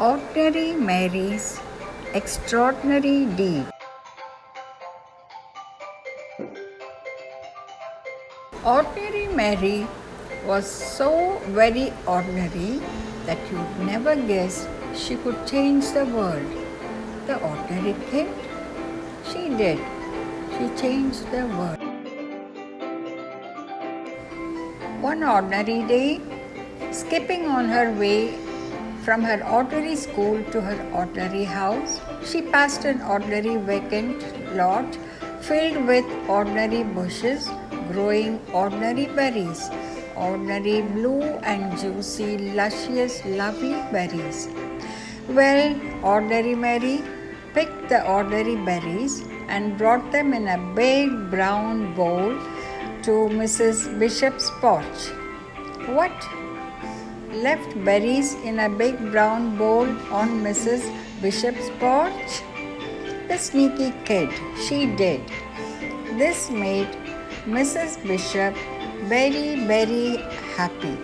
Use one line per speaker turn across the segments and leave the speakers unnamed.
Ordinary Mary's Extraordinary Deed. Ordinary Mary was so very ordinary that you'd never guess she could change the world. The ordinary kid? She did. She changed the world. One ordinary day, skipping on her way from her ordinary school to her ordinary house, she passed an ordinary vacant lot filled with ordinary bushes growing ordinary berries, ordinary blue and juicy, luscious, lovely berries. Well, ordinary Mary picked the ordinary berries and brought them in a big brown bowl to Mrs. Bishop's porch. What? Left berries in a big brown bowl on Mrs. Bishop's porch? The sneaky kid, she did. This made Mrs. Bishop very, very happy.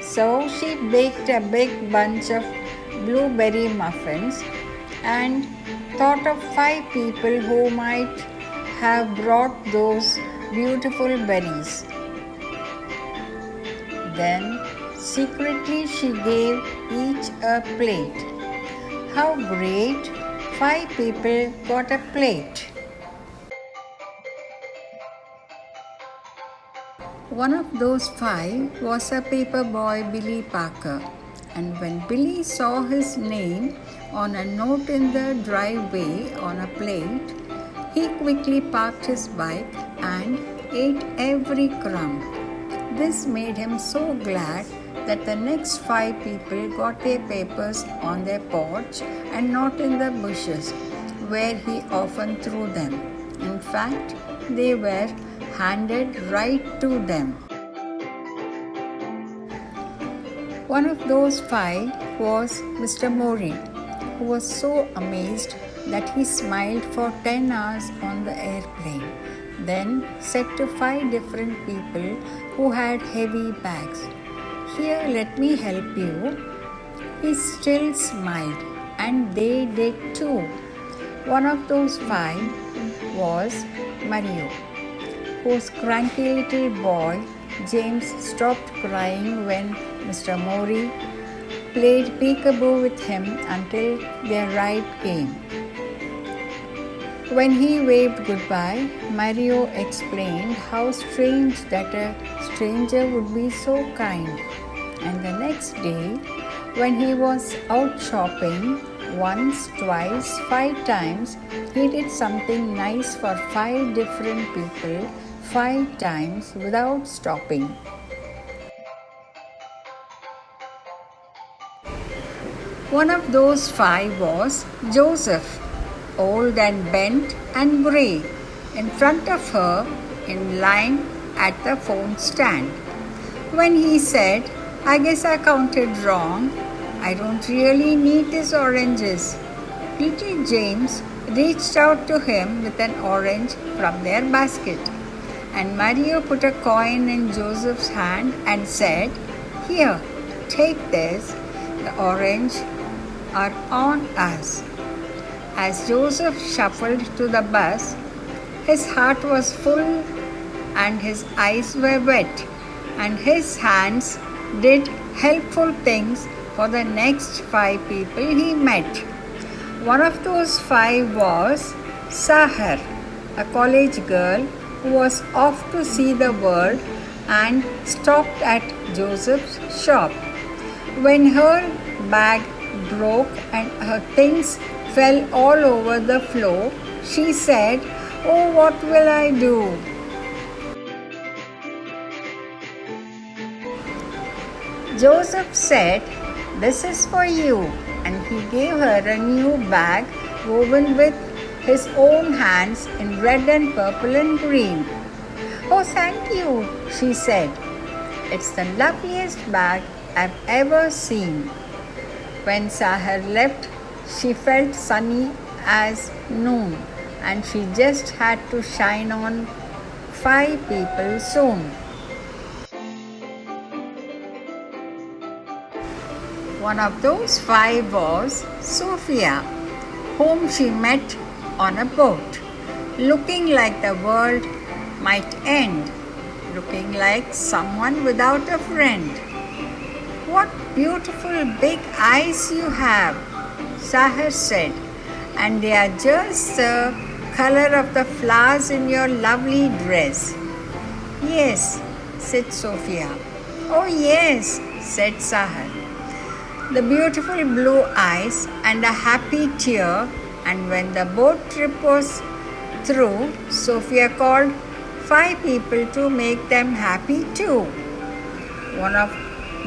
So she baked a big bunch of blueberry muffins and thought of 5 people who might have brought those beautiful berries. Then secretly she gave each a plate. How great! 5 people got a plate. One of those 5 was a paper boy, Billy Parker. And when Billy saw his name on a note in the driveway on a plate, he quickly parked his bike and ate every crumb. This made him so glad that the next 5 people got their papers on their porch and not in the bushes, where he often threw them. In fact, they were handed right to them. One of those 5 was Mr. Mori, who was so amazed that he smiled for 10 hours on the airplane, then said to 5 different people who had heavy bags, "Here, let me help you." He still smiled, and they did too. One of those 5 was Mario, whose cranky little boy James stopped crying when Mr. Mori played peekaboo with him until their ride came. When he waved goodbye, Mario explained how strange that a stranger would be so kind. And the next day, when he was out shopping, once, twice, 5 times, he did something nice for 5 different people 5 times without stopping. One of those 5 was Joseph, old and bent and grey, in front of her in line at the phone stand. When he said, "I guess I counted wrong. I don't really need these oranges," little James reached out to him with an orange from their basket. And Mario put a coin in Joseph's hand and said, "Here, take this. The orange are on us." As Joseph shuffled to the bus, his heart was full and his eyes were wet, and his hands did helpful things for the next 5 people he met. One of those 5 was Sahar, a college girl who was off to see the world and stopped at Joseph's shop. When her bag broke and her things fell all over the floor, she said, "Oh, what will I do?" Joseph said, "This is for you," and he gave her a new bag woven with his own hands in red and purple and green. "Oh, thank you," she said. "It's the loveliest bag I've ever seen." When Sahar left, she felt sunny as noon, and she just had to shine on 5 people soon. One of those five was Sophia, whom she met on a boat, looking like the world might end, looking like someone without a friend. What beautiful big eyes you have, Sahar said, and they are just the color of the flowers in your lovely dress. Yes, said Sophia. Oh, yes, said Sahar. The beautiful blue eyes and a happy tear, and when the boat trip was through, Sophia called 5 people to make them happy too. One of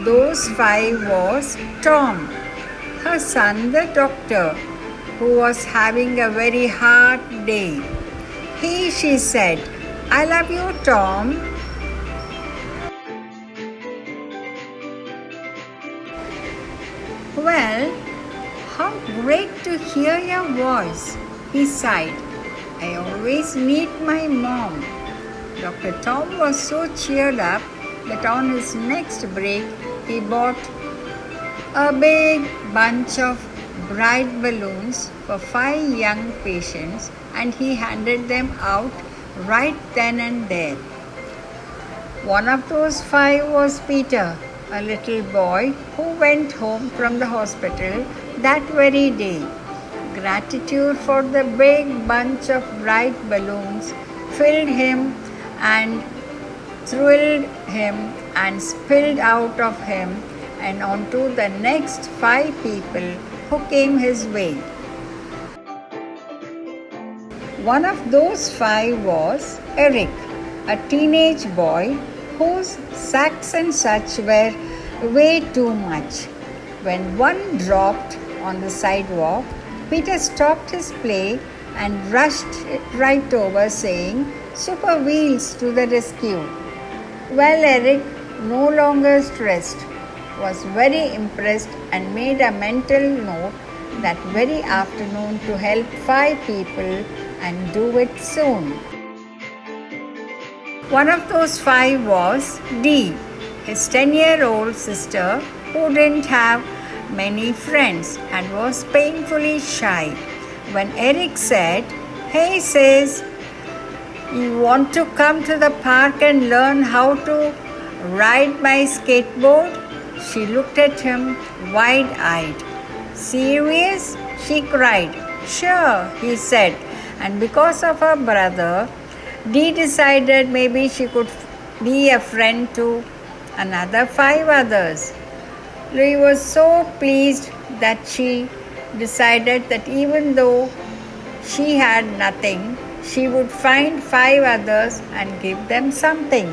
those 5 was Tom, her son the doctor, who was having a very hard day. She said, I love you, Tom. Well, how great to hear your voice, he sighed. I always need my mom. Dr. Tom was so cheered up that on his next break he bought a big bunch of bright balloons for 5 young patients, and he handed them out right then and there. One of those 5 was Peter, a little boy who went home from the hospital that very day. Gratitude for the big bunch of bright balloons filled him and thrilled him and spilled out of him and onto the next 5 people who came his way. One of those 5 was Eric, a teenage boy whose sacks and such were way too much. When one dropped on the sidewalk, Peter stopped his play and rushed right over, saying, Super Wheels to the rescue. Well, Eric, no longer stressed, was very impressed and made a mental note that very afternoon to help 5 people and do it soon. One of those 5 was Dee, his 10-year-old sister who didn't have many friends and was painfully shy. When Eric said, Hey sis, you want to come to the park and learn how to ride my skateboard? She looked at him wide-eyed. Serious? She cried. Sure, he said. And because of her brother, Dee decided maybe she could be a friend to another 5 others. Louis was so pleased that she decided that even though she had nothing, she would find 5 others and give them something.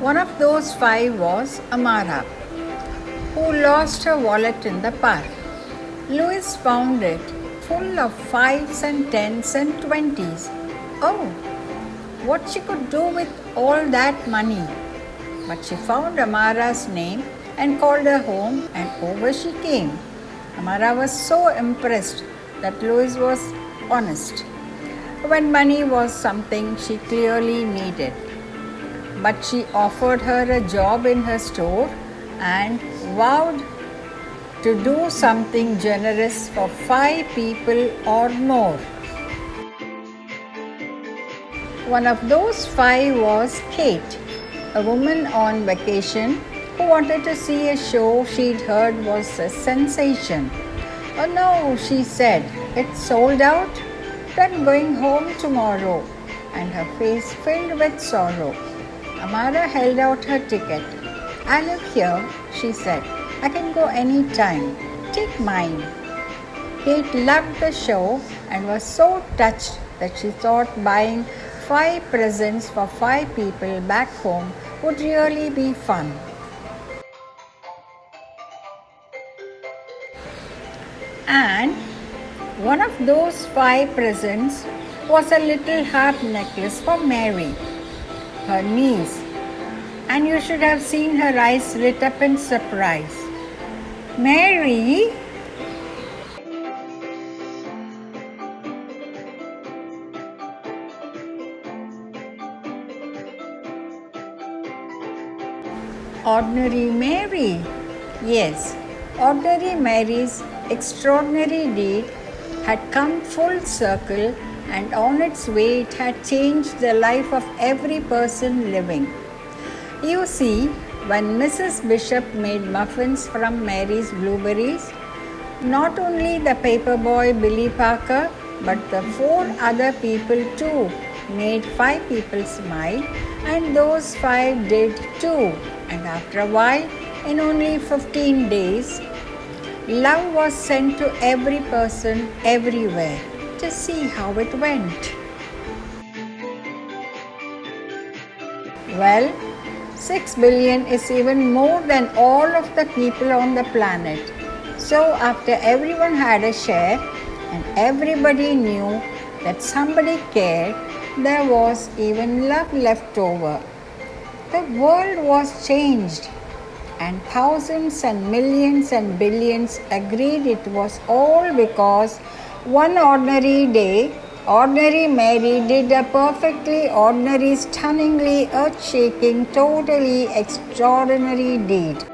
One of those 5 was Amara, who lost her wallet in the park. Louis found it full of 5s and 10s and 20s. Oh, what she could do with all that money. But she found Amara's name and called her home, and over she came. Amara was so impressed that Louis was honest when money was something she clearly needed. But she offered her a job in her store and vowed to do something generous for 5 people or more. One of those 5 was Kate, a woman on vacation who wanted to see a show she'd heard was a sensation. Oh no, she said, it's sold out. I'm going home tomorrow. And her face filled with sorrow. Amara held out her ticket. I live here, she said. I can go any time. Take mine. Kate loved the show and was so touched that she thought buying 5 presents for 5 people back home would really be fun. And one of those 5 presents was a little harp necklace for Mary, her niece, and you should have seen her eyes lit up in surprise. Mary? Ordinary Mary. Yes, Ordinary Mary's extraordinary deed had come full circle, and on its way it had changed the life of every person living. You see, when Mrs. Bishop made muffins from Mary's blueberries, not only the paper boy Billy Parker, but the 4 other people too made 5 people smile, and those 5 did too. And after a while, in only 15 days, love was sent to every person everywhere. Just see how it went. Well, 6 billion is even more than all of the people on the planet. So, after everyone had a share and everybody knew that somebody cared, there was even love left over. The world was changed, and thousands and millions and billions agreed it was all because one ordinary day, Ordinary Mary did a perfectly ordinary, stunningly earth-shaking, totally extraordinary deed.